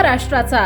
महाराष्ट्राचा।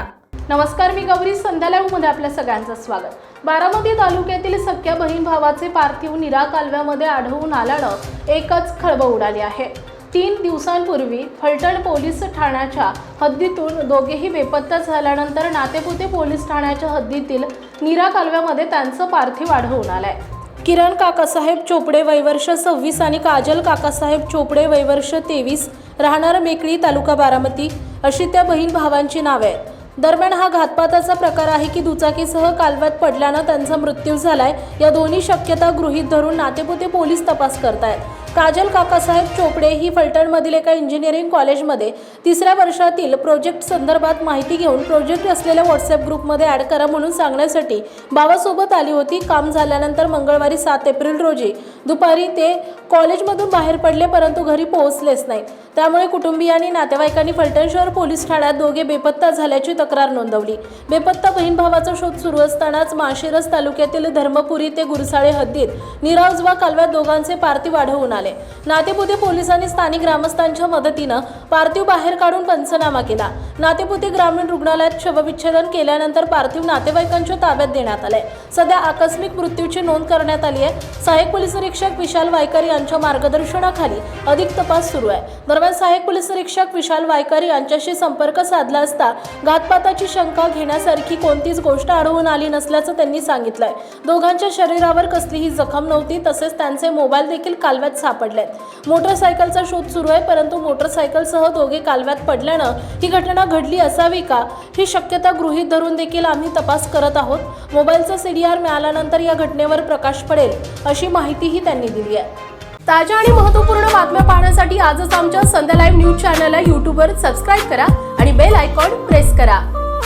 नमस्कार, मी गौरी, संध्या लाईव्हमध्ये आपल्या सगळ्यांचं स्वागत। बारामती तालुक्यातील सख्या बहीण भावाचे पार्थिव नीरा कालव्यामध्ये आढळून आल्यानं एकच खळबळ उडाली आहे। 3 दिवसांपूर्वी फलटण पोलीस ठाण्याच्या हद्दीतून दोघेही बेपत्ता झाल्यानंतर नातेपुते पोलीस ठाण्याच्या हद्दीतील नीरा कालव्यामध्ये त्यांचं पार्थिव आढळून आलंय। किरण काकासाहेब चोपडे वय वर्ष 26 आणि काजल काकासाहेब चोपडे वय वर्ष 23 राहणार मेकळी तालुका बारामती अशी त्या बहीण भावांची नावे आहेत। दरम्यान हा घातपाताचा प्रकार आहे की दुचाकीसह कालव्यात पडल्यानं त्यांचा मृत्यू झालाय। या दोन्ही शक्यता गृहीत धरून नातेपुते पोलीस तपास करतायत। काजल काकासाहेब चोपडे ही फलटणमधील एका इंजिनिअरिंग कॉलेजमध्ये 3ऱ्या वर्षातील प्रोजेक्ट संदर्भात माहिती घेऊन प्रोजेक्ट असलेल्या व्हॉट्सअप ग्रुपमध्ये ॲड करा म्हणून सांगण्यासाठी भावासोबत आली होती। काम झाल्यानंतर मंगळवारी 7 एप्रिल रोजी दुपारी ते कॉलेजमधून बाहेर पडले, परंतु घरी पोहोचलेच नाहीत। त्यामुळे कुटुंबीयांनी नातेवाईकांनी फलटण शहर पोलीस ठाण्यात दोघे बेपत्ता झाल्याची तक्रार नोंदवली। बेपत्ता बहीण भावाचा शोध सुरू असतानाच माळशिरस तालुक्यातील धर्मपुरी ते गुरसाळे हद्दीत नीरा उजवा कालव्यात दोघांचे पार्थिव आढळून आले। नातेपुते पोलिसांनी स्थानिक ग्रामस्थांच्या मदतीने पार्थिव बाहेर काढून पंचनामा केला। नातेपुते ग्रामीण रुग्णालयात शवविच्छेदन केल्यानंतर पार्थिव नातेवाईकांच्या ताब्यात देण्यात आले। सध्या आकस्मिक मृत्यूची नोंद करण्यात आली आहे। सहाय्यक पोलीस निरीक्षक विशाल वायकर यांच्या मार्गदर्शनाखाली अधिक तपास सुरू आहे। दरम्यान सहाय्यक पोलीस निरीक्षक विशाल वायकर यांच्याशी संपर्क साधला असता घातपाताची शंका घेण्यासारखी कोणतीच गोष्ट आढळून आली नसल्याचं त्यांनी सांगितलंय। दोघांच्या शरीरावर कसलीही जखम नव्हती, तसेच त्यांचे मोबाईल देखील कालव्यात सापडलेत। मोटरसायकलचा शोध सुरू आहे, परंतु मोटरसायकलसह दोघे कालव्यात पडल्यानं ही घटना घडली असावी का ही शक्यता गृहीत धरून देखील आम्ही तपास करत आहोत। मोबाईलचा CDR मिळाल्यानंतर या घटनेवर प्रकाश पडेल अशी माहितीही त्यांनी दिली आहे। ताज्या आणि महत्त्वपूर्ण बातम्या पाहण्यासाठी आजच आमच्या संध्या लाईव्ह न्यूज चॅनलला YouTubeवर सबस्क्राईब करा आणि बेल आयकॉन प्रेस करा।